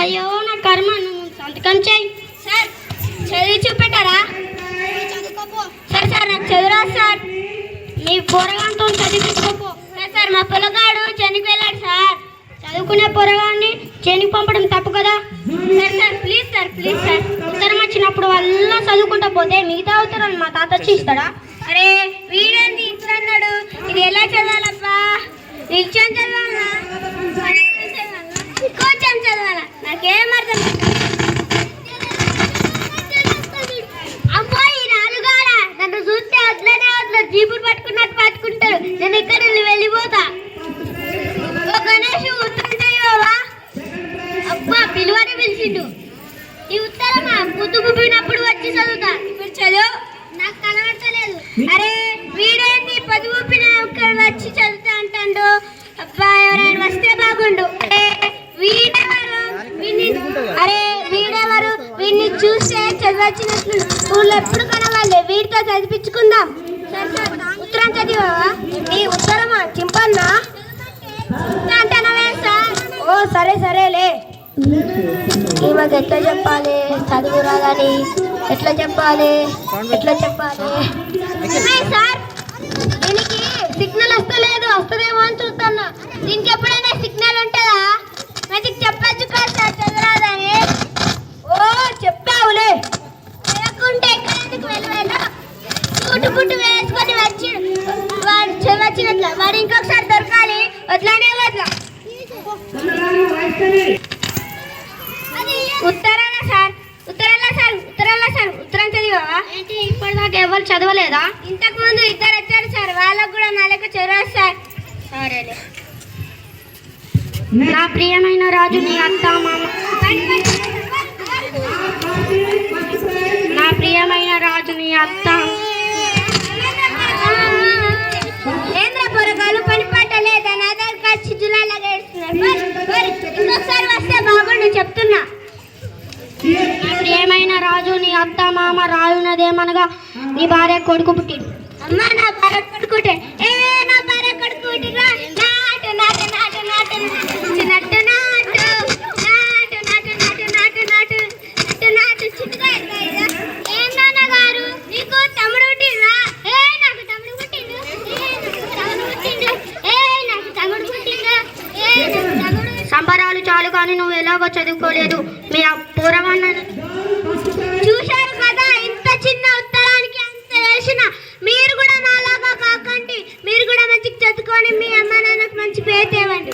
అయ్యో నా కర్మ, నువ్వు సంతకం చేయి సార్. చదివి చూపెట్టారా? సరే సార్, నాకు చదువురా సార్. మీ పొరగాంతో చదివించుకోపో. సార్ మా పిల్లగాడు చెనికి వెళ్ళాడు సార్. చదువుకునే పొరగాన్ని చేనికి పంపడం తప్పు కదా. Sir please sir, please sir. ఉత్తరం వచ్చినప్పుడు వల్ల చదువుకుంటా పోతే మిగతా ఉత్తరాలు మా తాత వచ్చి ఇస్తాడా? అరే వీడేంది ఇట్లా అన్నాడు? ఇది ఎలా చదవాలబ్బా? నిల్చొని చదవాలా, కొంచెం చదవాలా? నాకేం అర్థం. అమ్మో ఈ నాలుగాల నన్ను చూస్తే అట్లనే అట్లా జీపులు పట్టుకున్నట్టు పట్టుకుంటారు. నేను ఇక్కడ వెళ్ళిపోతా. ఓ గణేష్ ఉత్తరం చేయవా? అబ్బా పిలువని పిలిచిండు. ఈ ఉత్తరమా పొద్దు గుబ్బినప్పుడు వచ్చి చదువుతా. ఇప్పుడు చదువు, నాకు కనబడతలేదు. అరే వీడేంది పొద్దు గుబ్బిన వచ్చి చదువుతా అంటాడు. అబ్బా ఎవరైనా వస్తే బాగుండు. వీడెవరు? వీడిని చూస్తే చదివచ్చినట్లు స్కూల్లో ఎప్పుడు కనవాలి. వీడితో చదివించుకుందాం. ఉత్తరం చదివావా? ఈ ఉత్తరమా చింపన్నా అంటున్నావే సార్? ఓ సరే సరేలే. ఈమెకు ఎట్లా చెప్పాలి చదువు రాదని? ఎట్లా చెప్పాలి సార్ దీనికి సిగ్నల్ వస్తలేదు. వస్తుందేమో అని చూస్తున్నా. దీనికి ఎప్పుడైనా సిగ్నల్ ఉంటుందా? మంచిగా చెప్పచ్చు కదా సార్ చదువురాదని. ఓ చెప్పావులే. లేకుంటే ఎక్కడెందుకు వెళ్ళిపోయినా పుట్టు వేసుకొని వచ్చి వాడు చదివచ్చినట్ల వాడు ఇంకొకసారి దొరకాలి. వదలనే వదల. ఉత్తరం చదివావా? ఏంటి ఇప్పటిదాకా ఎవరు చదవలేదా? ఇంతకు ముందు ఇద్దరు వచ్చారు సార్. వాళ్ళకు కూడా నా లెక్క చదవాలి సార్. సరేలే. నా ప్రియమైన రాజు నీ అత్త మామ, నా ప్రియమైన రాజు నీ అత్త. ఏంద్ర పొరగాలు పని పట్టలేదా? నా దగ్గర వచ్చి జులాలాగా ఏడుస్తున్నారు. ఇంకొకసారి వస్తే బాగుండు చెప్తున్నా. నా ప్రియమైన రాజు నీ అత్త మామ రాయునదేమనగా నీ భార్య కొడుకు పుట్టిండు. అమ్మ నా భార్య కొడుకుంటే నా భార్య కొడుకు పుట్టిరా. నాటు నాటు నాటు నాటు నట్టు నాటు నాటు నాటు నాటు నాటు నాటు నాటు చిట్టుగా ఏం నాన్నగారు నీకు తమ్ముడు పుట్టిరా? నాకు తమ్ముడు పుట్టిండు. నాకు తమ్ముడు పుట్టిండు. సంబరాలు చాలు కానీ నువ్వు ఎలాగో చదువుకోలేదు. మీ పూర్వన్న చూశారు కదా, ఇంత చిన్న ఉత్తరానికి అంత వేసిన. మీరు కూడా నాలాగా కాకండి. మీరు కూడా మంచిగా చదువుకొని మీ అమ్మ నాన్నకు మంచి పేరు తేవండి.